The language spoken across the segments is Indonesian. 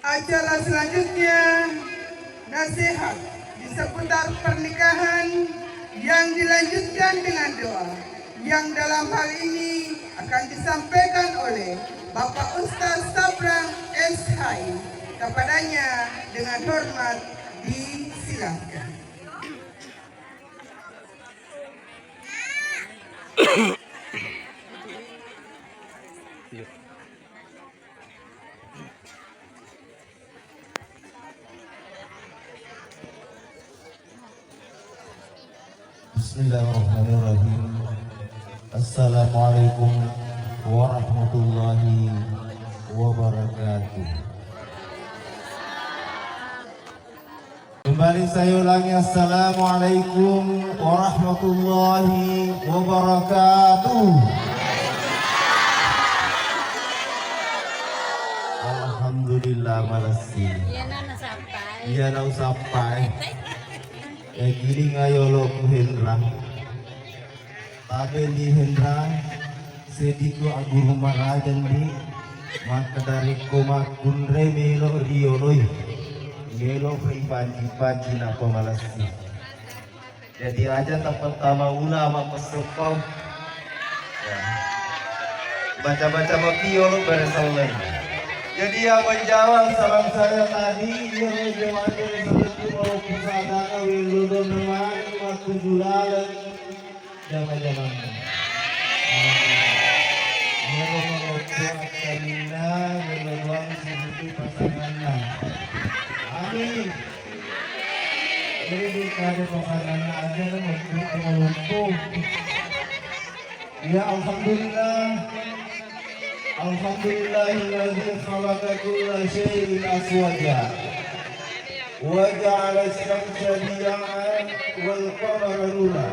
Acara selanjutnya nasihat di seputar pernikahan yang dilanjutkan dengan doa yang dalam hal ini akan disampaikan oleh Bapak Ustaz Sabrang SHI. Kepadanya dengan hormat disilakan. Bismillahirrahmanirrahim. Assalamualaikum warahmatullahi wabarakatuh. Kembali saya ulangi, assalamualaikum warahmatullahi wabarakatuh. Alhamdulillah malasi. Iya na sampai. Gini ngayolo ku Hendra, tabe di Hendra, sediko aguru marajan di, maka dari koma kunre melo rioloi, melo panji na pemalasi. Jadi aja tak pertama ulama pesokau, baca-baca makiolo beresalai. Jadi yang menjawab salam saya tadi, yang menjawab dari mau pusaka wiludo memang waktu julalan zaman-zaman. Mero mengobrol kamina meluang seperti pasangannya. Amin. Jadi ada pasangannya aja kan untuk mengumpul. Ya Alhamdulillah. Alhamdulillahilladzi khalaqa kulla syai'in aswaja. وجعل الشمس ضياء والقمر نورا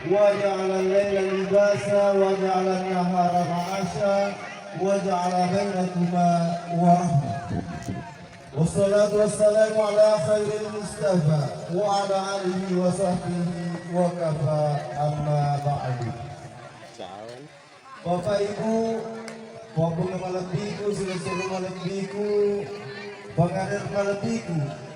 وجعل الليل لباسا وجعل النهار معاشا وجعل بينكما ورحمة والصلاة والسلام على خير المصطفى وعلى آله وصحبه وكفى أما بعد. Bapak Ibu, Bapak malam biku, seluruh malam biku, pengadir malam biku.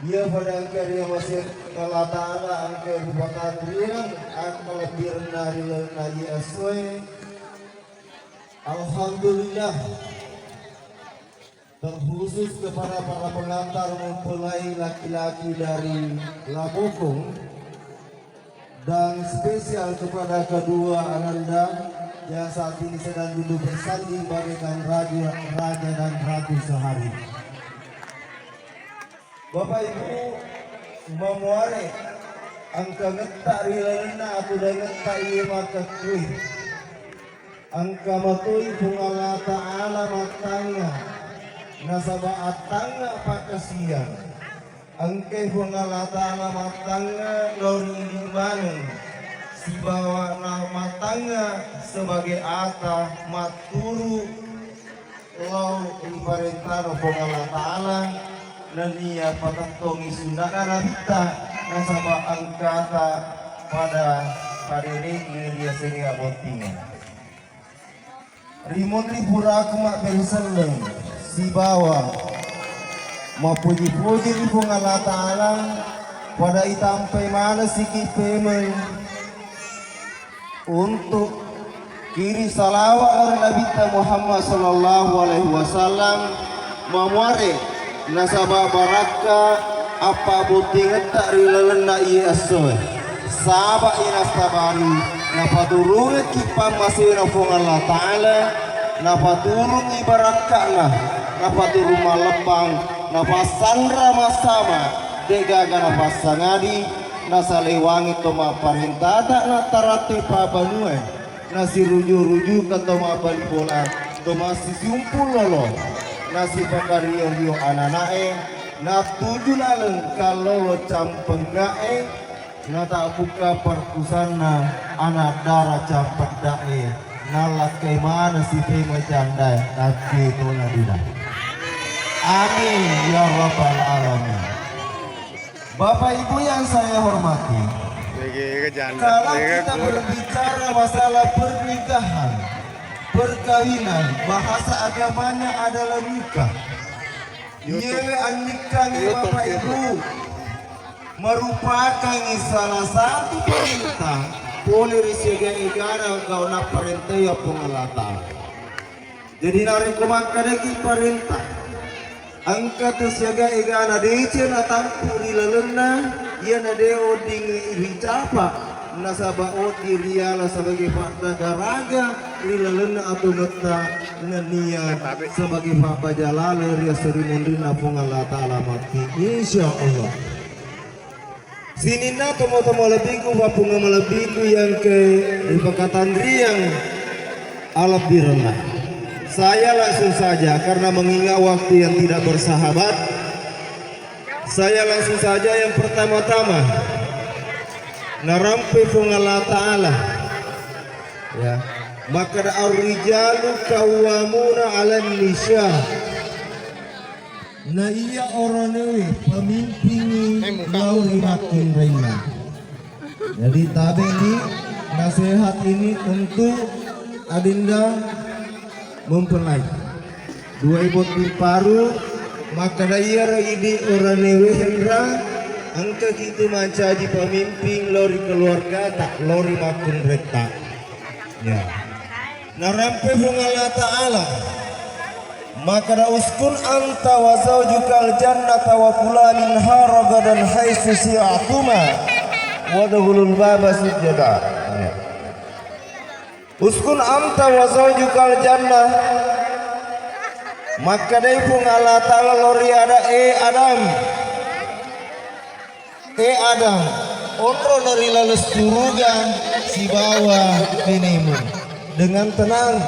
Dia pada angker yang masih Allah Ta'ala angker bakat riang angker lebih rendah dari aswe. Alhamdulillah, terkhusus kepada para pengantar mempelai laki-laki dari Labokong dan spesial kepada kedua ananda yang saat ini sedang duduk bersanding bagaikan raja dan ratu sehari. Bapak Ibu memuari angka ngetak rilana atau dah ngetak iya maka kui angka matui Allah Ta'ala matanga nasabah atanga pakasian angke Allah Ta'ala matanga lori limanan si bawa matanga sebagai ata maturu lau iparentano Allah Ta'ala nania patantongi sundakan kita nasabah angkata pada hari ini dia sering abotingan rimun riburak mak berseleng si bawah mau puji-puji di Allah Ta'ala pada itampai mana si kipemeng untuk kiri salawat Nabi Muhammad sallallahu alaihi wasallam memuari nasabah baraka apa buting tak rilelena iya asoy sabak inas tabari napaturung kipam masih nafong Allah Ta'ala napaturung ibarakana napaturung malepang napasandra masama degaga napasangadi nasalewangi toma parintata natarate pabanue nasi ruju-ruju ke toma balibola toma sisiumpul lolo nasi pakario ananae na tujuh laleng kalau campeng gae na tak buka perkusana anak darah campeng dae nalak kemana si pema jandai nanti itu nadina. Amin ya rabbal alamin. Bapak Ibu yang saya hormati, kalau kita berbicara masalah pernikahan perkawinan, bahasa agamanya adalah nikah. Ia andika Bapak Ibu merupakan salah satu perintah polri siaga negara kau nak perintah ya pengalata. Jadi nari kumaka lagi perintah angka tu siaga negara dece na tampu di lalena ia na deo ding ricapa nasaba odi riala sebagai fakta garaga di lalena atau nota nania sebagai fakta jalala ria seri mundina pengalata alamati insyaallah. Sini na tomo-tomo lebiku wapunga melebiku yang ke di Pekatan Riang Alap Birna. Saya langsung saja karena mengingat waktu yang tidak bersahabat. Saya langsung saja yang pertama-tama narampe Allah Ta'ala ya. Maka ar-rijalu qawwamuna 'alan nisa. Nah iya orang ini pemimpin lauri makin reina. Jadi tadi ini nasihat ini untuk adinda mempelai dua ibu paru maka daya ini orang ini Hendra angka kita mencaji pemimpin lori keluarga tak lori makin reta ya. Nah rampe Allah Ta'ala maka da uskun anta wa zawjukal jannata wa kula minha ragadan haitsu si'atuma wa dukhulul baba sujada. Uskun anta wa zawjukal jannah maka dai pun Allah Ta'ala lori ada Adam ontro lori lales turugan si bawa binimu dengan tenang.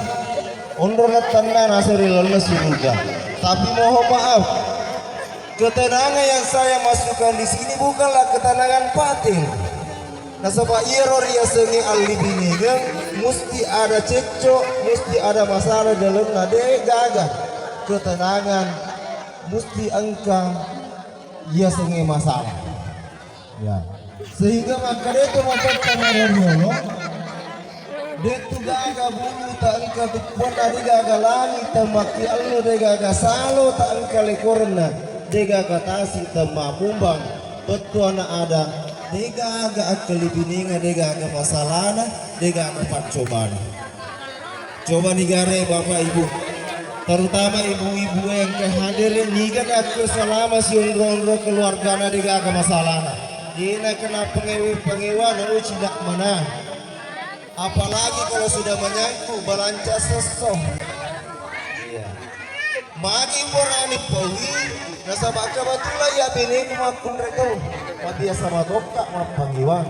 Ondorna tenang asal lelah surga. Tapi mohon maaf, ketenangan yang saya masukkan di sini bukanlah ketenangan batin. Nah sebab ia sengi alibini kan, mesti ada cekcok, mesti ada masalah dalam nade gagah. Ketenangan mesti engkau ia sengi masalah. Ya, sehingga maka itu mempertanyakan Detu gaga bulu tak angka tukpon adi gaga lani temaki allo de gaga salo tak angka lekorna de gaga tasi temamumbang betul anak ada de gaga akali bininga de gaga masalana de gaga pacobana. Coba negara Bapak Ibu terutama ibu-ibu yang kehadirin nigan aku selama si ondro-ondro keluargana de gaga masalana dina kena pengewan tidak mana. Apalagi kalau sudah menyangkut balanca sesong. Iya. Magi morani pawi, nasa baka batulah ya bini kumakun reko. Madia sama dokak mapangiwan.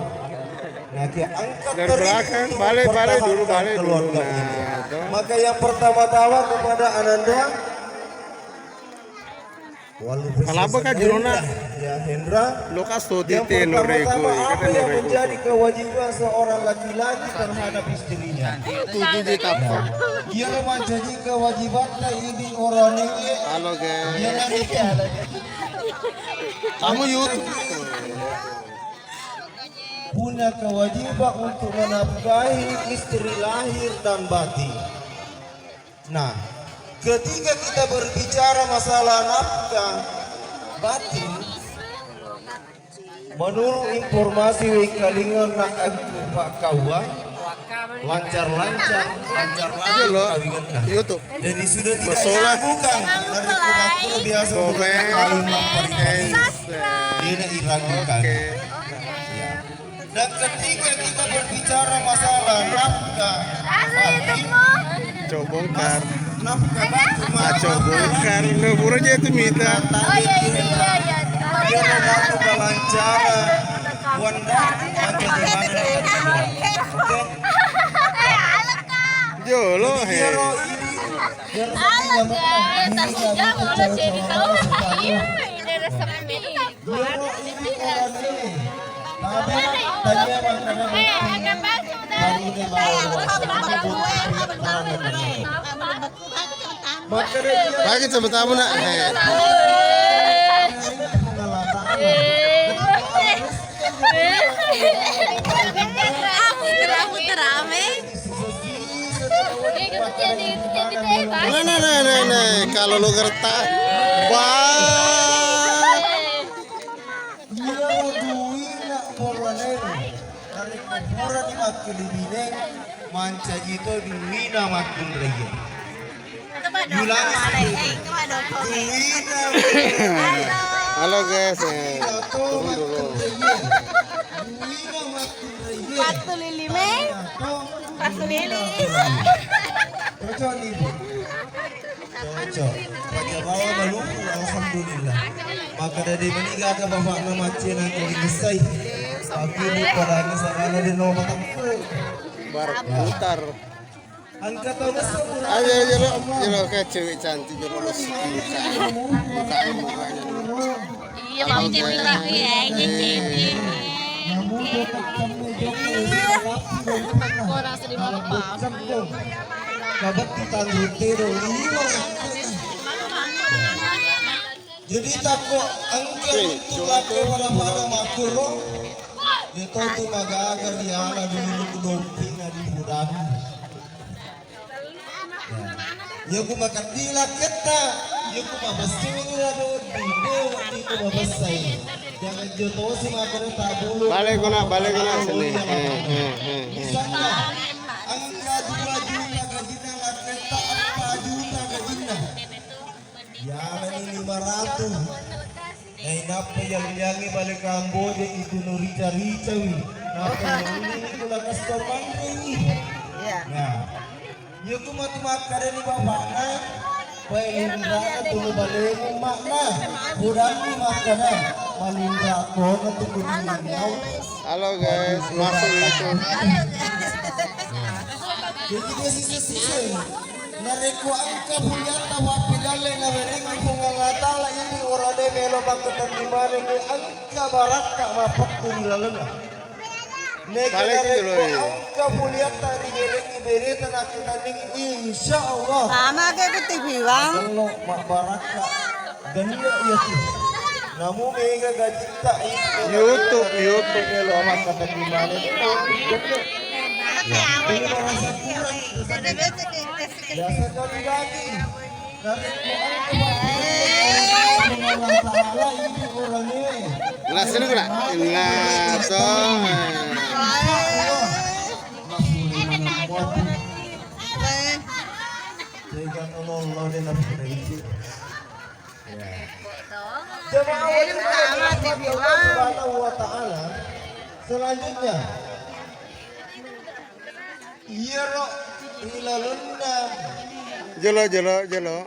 Naki angkat belakang balik dulu keluarga nah, ini. Maka yang pertama-tama kepada Ananda Kalaba ka Jirona ya Hendra Lukas to yang dite no rego apa yang menjadi kewajiban seorang laki-laki terhadap istrinya tuju di tapon dia menjadi kewajibannya ini orang ini halo guys dia lagi kamu YouTube punya kewajiban untuk menafkahi istri lahir dan batin. Nah, ketika kita berbicara masalah nafkah batin, menurut informasi wikalingan nak Pak Kawa lancar-lancar kawingan. YouTube Jadi sudah tidak Masalah. bukan dari kumakul biasa Komen, kalimat perintah dia iragukan. Dan ketika kita berbicara masalah nafkah batin, coba bongkar nafkah batin coba bongkar lo buru aja itu minta dia membantu balancara wanda jolo he lagi coba tamu nak nah kalau lo gerta kilibineng manca jito duwina matun raya. Halo guys, turun dulu. Patu lili me, patu lili. Cocok nih, Bu. Cocok. Pakai bawa maluku, alhamdulillah. Maka dari menikah ke bapak nama cina yang selesai. Akhirnya pada misalnya di nomor tempat. Bar putar. Angkat tahun semula. Ayo lo kayak cewek cantik lo Iya mau jadi lagi ya, jadi. Orang sedih malu pak. Dapat ditanggung tero lima. Jadi takut angkat untuk laku pada makro. Itu tu magaga dia ala dulu kudomping di budak. Ya ku makan dila kita, ya ku mabasing nila doon di ku mabasay. Jangan joto si makro tabulu. Balik ko na sini. Misalnya, angka 2 juta gajina laketa 4 juta gajina. Jangan ini 500. Napa yang balik Kamboja itu nurica-rica wi. Napa yang ini kula customer ini. Nah, yuk mati makan ni bapakna. Pailindra tulu balik makna. Kurang ni makan. Malindra ko na tukunin. Halo guys, masuk itu. Jadi dia sisa-sisa. Nareko angka punya tawa pidale na beringan pungangatala ini orade melo bakutan di mana ni angka baraka mapaktu nilalena. Balik dulu ya. Angka punya tadi beri tanah kita insya Allah. Sama kayak ke TV bang. Allah mak baraka ganda ya tu. Namu mega gajita itu. YouTube. Melo amat kata di mana ni. Ini merasa kurang. Biasa kali lagi. Dari Tuhan ini orangnya. Nah sini kena. Nah toh. Jangan Allah dan Nabi. Jemaah Subhanahu wa ta'ala. Selanjutnya iya roh ilalunna Jelo.